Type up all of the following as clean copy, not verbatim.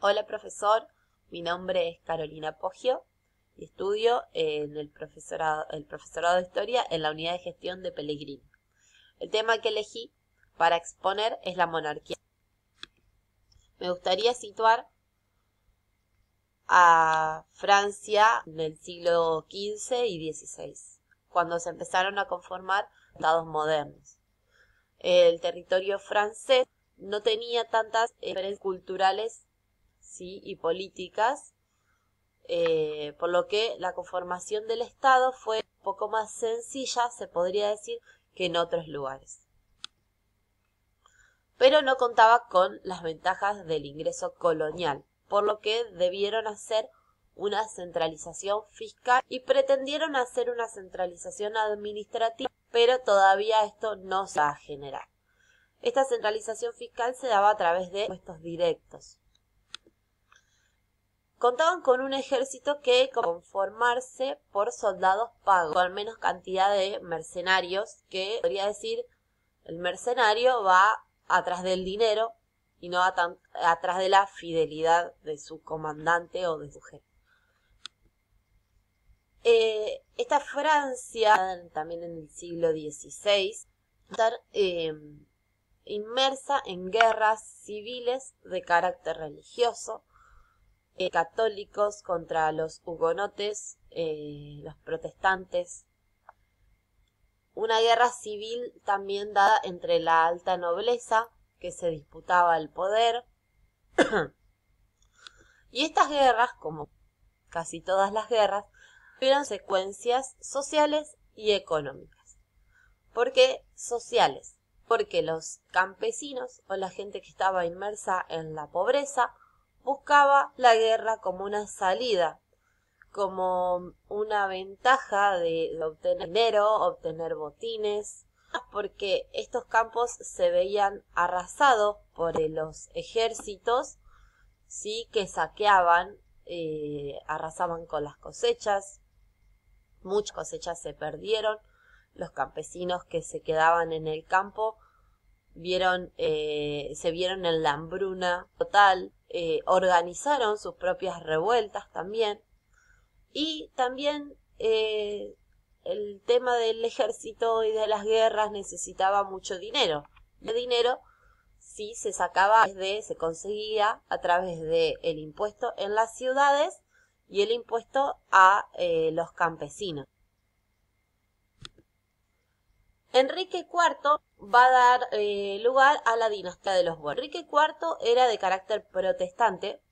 Hola profesor, mi nombre es Carolina Poggio y estudio en el profesorado de Historia en la Unidad de Gestión de Pellegrini. El tema que elegí para exponer es la monarquía. Me gustaría situar a Francia en el siglo XV y XVI, cuando se empezaron a conformar estados modernos. El territorio francés no tenía tantas diferencias culturales, ¿sí?, y políticas, por lo que la conformación del Estado fue un poco más sencilla, se podría decir, que en otros lugares. Pero no contaba con las ventajas del ingreso colonial, por lo que debieron hacer una centralización fiscal y pretendieron hacer una centralización administrativa, pero todavía esto no se va a generar. Esta centralización fiscal se daba a través de impuestos directos. Contaban con un ejército que conformarse por soldados pagos, con menos cantidad de mercenarios, que podría decir el mercenario va atrás del dinero y no atrás de la fidelidad de su comandante o de su jefe. Esta Francia, también en el siglo XVI, estar inmersa en guerras civiles de carácter religioso, católicos contra los hugonotes, los protestantes. Una guerra civil también dada entre la alta nobleza, que se disputaba el poder. Y estas guerras, como casi todas las guerras, tuvieron consecuencias sociales y económicas. ¿Por qué sociales? Porque los campesinos o la gente que estaba inmersa en la pobreza buscaba la guerra como una salida, como una ventaja de obtener dinero, obtener botines, porque estos campos se veían arrasados por los ejércitos, sí, que saqueaban, arrasaban con las cosechas. Muchas cosechas se perdieron. Los campesinos que se quedaban en el campo se vieron en la hambruna total, organizaron sus propias revueltas también. Y también el tema del ejército y de las guerras necesitaba mucho dinero. El dinero sí se sacaba, se conseguía a través del impuesto en las ciudades y el impuesto a los campesinos. Enrique IV va a dar lugar a la dinastía de los Borgia. Enrique IV era de carácter protestante,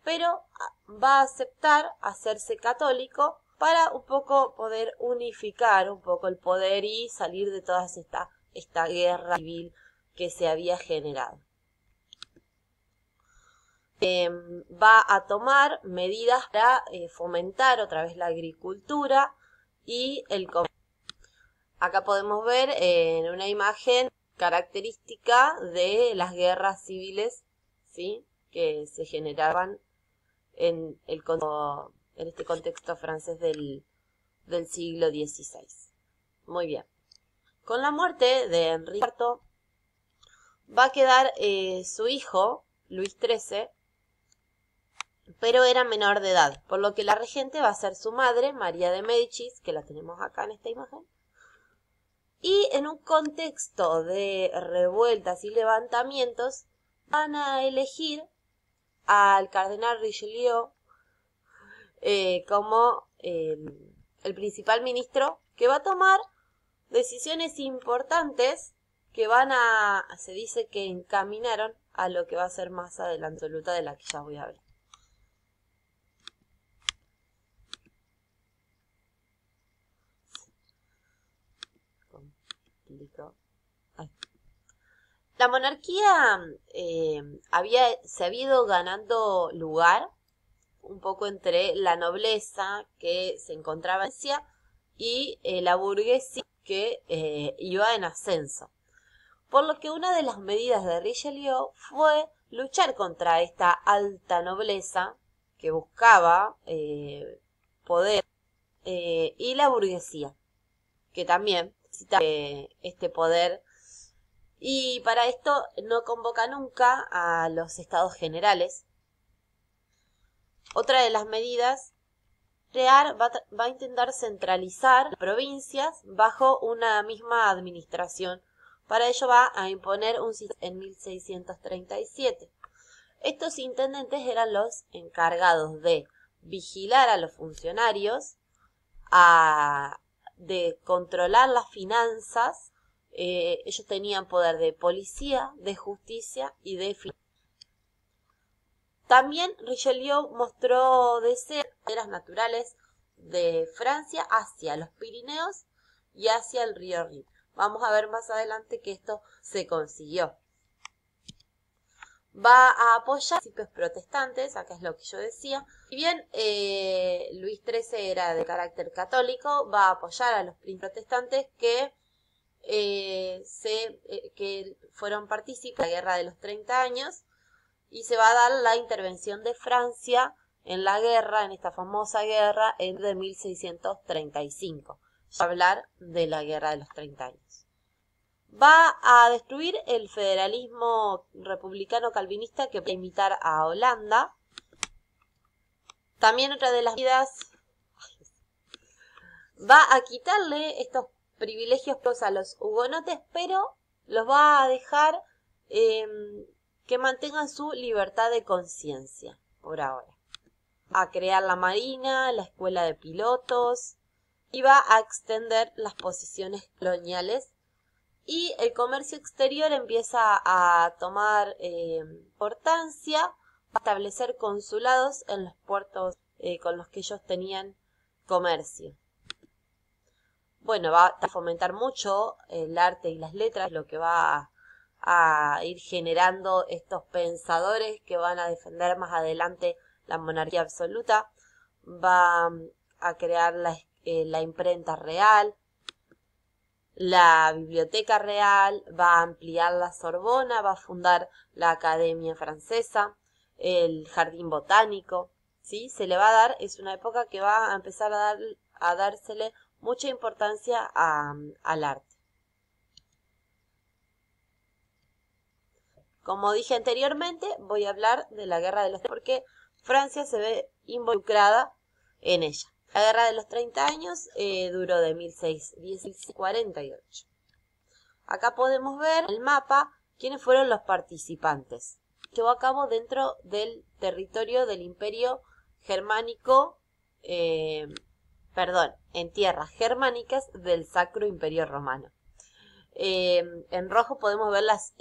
pero va a aceptar hacerse católico para un poco poder unificar un poco el poder y salir de toda esta guerra civil que se había generado. Va a tomar medidas para fomentar otra vez la agricultura y el comercio. Acá podemos ver en una imagen característica de las guerras civiles, ¿sí?, que se generaban en este contexto francés del siglo XVI. Muy bien. Con la muerte de Enrique IV va a quedar su hijo, Luis XIII, pero era menor de edad, por lo que la regente va a ser su madre, María de Médicis, que la tenemos acá en esta imagen. Y en un contexto de revueltas y levantamientos, van a elegir al cardenal Richelieu como el principal ministro, que va a tomar decisiones importantes que se dice que encaminaron a lo que va a ser más adelante, absoluta, de la que ya voy a ver. La monarquía se había ido ganando lugar un poco entre la nobleza que se encontraba en Francia y la burguesía que iba en ascenso. Por lo que una de las medidas de Richelieu fue luchar contra esta alta nobleza que buscaba poder, y la burguesía, que también necesita este poder. Y para esto no convoca nunca a los estados generales, Otra de las medidas va a intentar centralizar las provincias bajo una misma administración. Para ello va a imponer un sistema en 1637. Estos intendentes eran los encargados de vigilar a los funcionarios, de controlar las finanzas. Ellos tenían poder de policía, de justicia y de finanzas. También Richelieu mostró deseos naturales de Francia hacia los Pirineos y hacia el río Rin. Vamos a ver más adelante que esto se consiguió. Va a apoyar principios protestantes, acá es lo que yo decía. Si bien Luis XIII era de carácter católico, va a apoyar a los príncipes protestantes que fueron partícipes de la Guerra de los 30 años, y se va a dar la intervención de Francia en la guerra, en esta famosa guerra de 1635. Ya hablar de la Guerra de los 30 años. Va a destruir el federalismo republicano calvinista que puede imitar a Holanda. También otra de las medidas va a quitarle estos privilegios a los hugonotes, pero los va a dejar que mantengan su libertad de conciencia por ahora. A crear la marina, la escuela de pilotos, y va a extender las posiciones coloniales. Y el comercio exterior empieza a tomar importancia, va a establecer consulados en los puertos con los que ellos tenían comercio. Bueno, va a fomentar mucho el arte y las letras, lo que va a ir generando estos pensadores que van a defender más adelante la monarquía absoluta. Va a crear la imprenta real, la biblioteca real, va a ampliar la Sorbona, va a fundar la Academia Francesa, el Jardín Botánico, ¿sí? Se le va a dar, es una época que va a empezar a dársele mucha importancia al arte. Como dije anteriormente, voy a hablar de la Guerra de los 30 porque Francia se ve involucrada en ella. La Guerra de los 30 años duró de 1610 a 48. Acá podemos ver en el mapa quiénes fueron los participantes. Llevó a cabo dentro del territorio del Imperio Germánico, en tierras germánicas del Sacro Imperio Romano. En rojo podemos ver las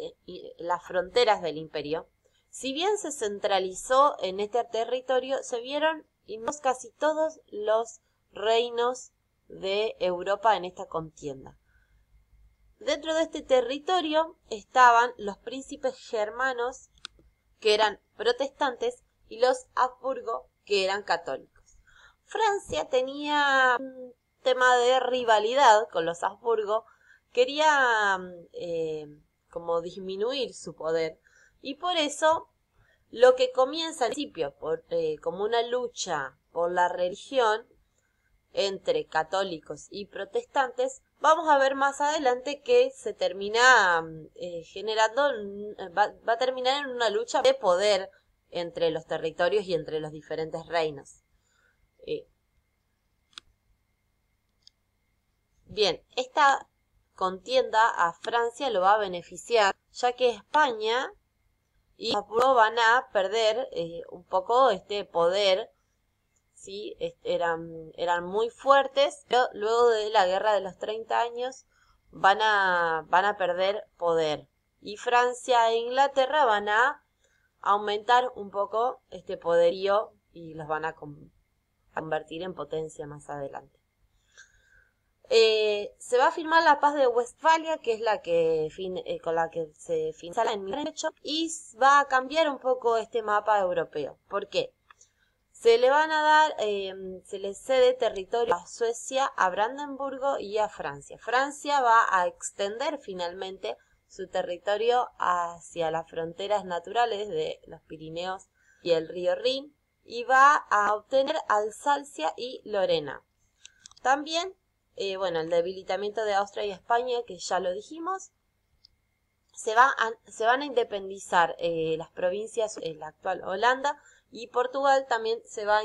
fronteras del imperio. Si bien se centralizó en este territorio, se vieron casi todos los reinos de Europa en esta contienda. Dentro de este territorio estaban los príncipes germanos, que eran protestantes, y los Habsburgo, que eran católicos. Francia tenía un tema de rivalidad con los Habsburgo, quería como disminuir su poder, y por eso lo que comienza al principio como una lucha por la religión entre católicos y protestantes, vamos a ver más adelante que se termina generando, va a terminar en una lucha de poder entre los territorios y entre los diferentes reinos. Bien, esta contienda a Francia lo va a beneficiar, ya que España y Habsburgo van a perder un poco este poder, ¿sí? Eran muy fuertes, pero luego de la Guerra de los 30 años van a perder poder. Y Francia e Inglaterra van a aumentar un poco este poderío y los van a convertir en potencia más adelante. Se va a firmar la paz de Westfalia, que es la que con la que se finaliza en 1808, y va a cambiar un poco este mapa europeo. ¿Por qué? Se le van a dar, se le cede territorio a Suecia, a Brandenburgo y a Francia. Francia va a extender finalmente su territorio hacia las fronteras naturales de los Pirineos y el río Rin, y va a obtener Alsacia y Lorena. También el debilitamiento de Austria y España, que ya lo dijimos. Se van a independizar las provincias, la actual Holanda, y Portugal también se va a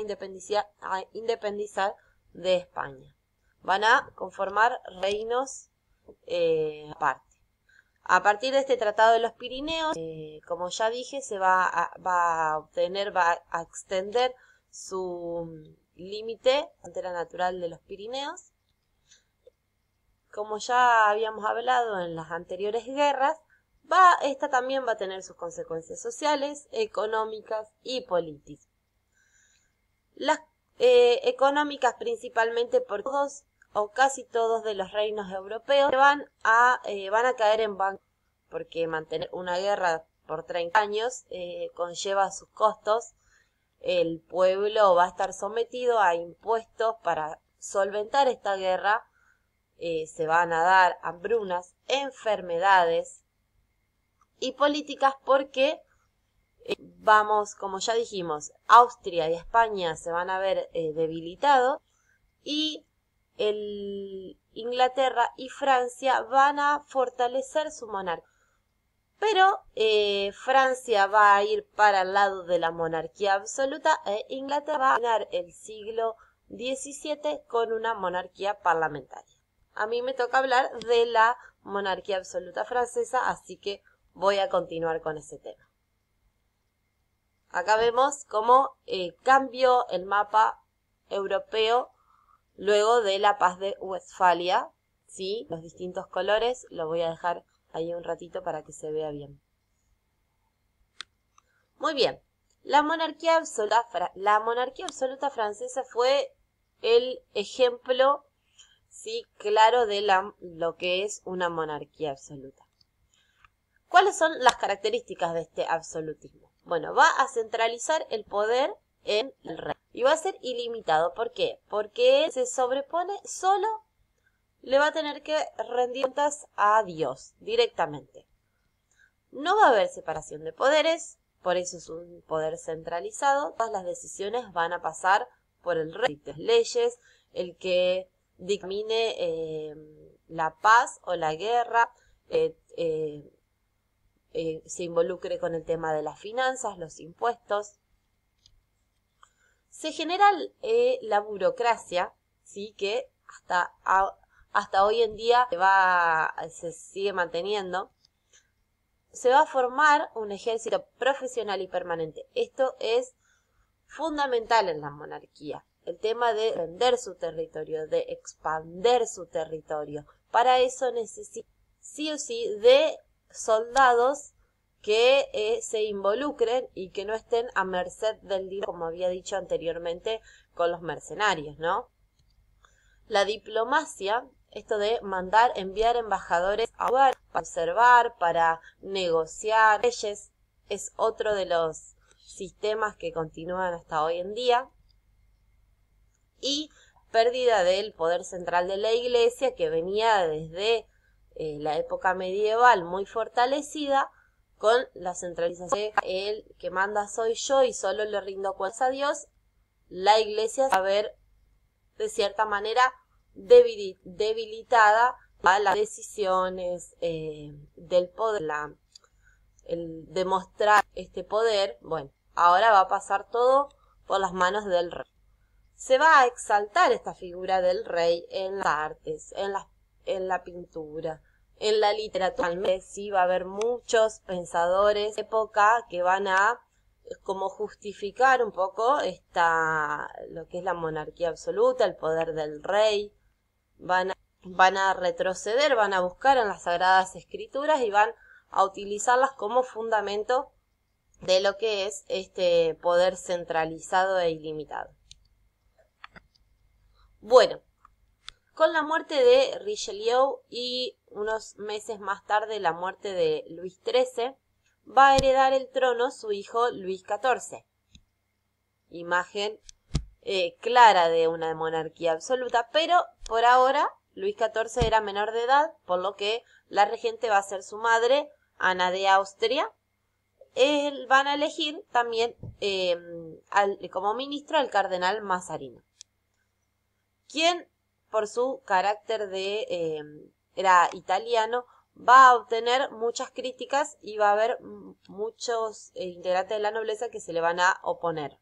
independizar de España. Van a conformar reinos aparte. A partir de este Tratado de los Pirineos, como ya dije, va a extender su límite, frontera natural de los Pirineos. Como ya habíamos hablado en las anteriores guerras, esta también va a tener sus consecuencias sociales, económicas y políticas. Las económicas principalmente porque todos o casi todos de los reinos europeos van a caer en bancarrota, porque mantener una guerra por 30 años conlleva sus costos. El pueblo va a estar sometido a impuestos para solventar esta guerra. Se van a dar hambrunas, enfermedades y políticas porque como ya dijimos, Austria y España se van a ver debilitados y Inglaterra y Francia van a fortalecer su monarquía. Pero Francia va a ir para el lado de la monarquía absoluta e Inglaterra va a ganar el siglo XVII con una monarquía parlamentaria. A mí me toca hablar de la monarquía absoluta francesa, así que voy a continuar con ese tema. Acá vemos cómo cambió el mapa europeo luego de la paz de Westfalia, ¿sí? Los distintos colores, lo voy a dejar ahí un ratito para que se vea bien. Muy bien, la monarquía absoluta francesa fue el ejemplo, sí, claro de lo que es una monarquía absoluta. ¿Cuáles son las características de este absolutismo? Bueno, va a centralizar el poder en el rey y va a ser ilimitado. ¿Por qué? Porque él se sobrepone solo, le va a tener que rendir cuentas a Dios directamente. No va a haber separación de poderes, por eso es un poder centralizado. Todas las decisiones van a pasar por el rey. Las leyes, el que dictamine la paz o la guerra, se involucre con el tema de las finanzas, los impuestos. Se genera la burocracia, ¿sí? Que hasta hoy en día se sigue manteniendo. Se va a formar un ejército profesional y permanente. Esto es fundamental en la monarquía. El tema de extender su territorio, de expander su territorio. Para eso necesita sí o sí de soldados que se involucren y que no estén a merced del dinero, como había dicho anteriormente con los mercenarios, ¿no? La diplomacia, esto de enviar embajadores a lugar para observar, para negociar leyes, es otro de los sistemas que continúan hasta hoy en día. Y pérdida del poder central de la Iglesia, que venía desde la época medieval muy fortalecida, con la centralización de el que manda soy yo y solo le rindo cuentas a Dios. La Iglesia va a ver de cierta manera debilitada a las decisiones del poder, el demostrar este poder. Bueno, ahora va a pasar todo por las manos del rey. Se va a exaltar esta figura del rey en las artes, en la pintura, en la literatura. Sí, va a haber muchos pensadores de época que van a como justificar un poco lo que es la monarquía absoluta, el poder del rey. Van a retroceder, van a buscar en las Sagradas Escrituras y van a utilizarlas como fundamento de lo que es este poder centralizado e ilimitado. Bueno, con la muerte de Richelieu y unos meses más tarde la muerte de Luis XIII, va a heredar el trono su hijo Luis XIV. Imagen clara de una monarquía absoluta, pero por ahora Luis XIV era menor de edad, por lo que la regente va a ser su madre, Ana de Austria. Van a elegir también como ministro al cardenal Mazarino, quien por su carácter era italiano, va a obtener muchas críticas y va a haber muchos integrantes de la nobleza que se le van a oponer.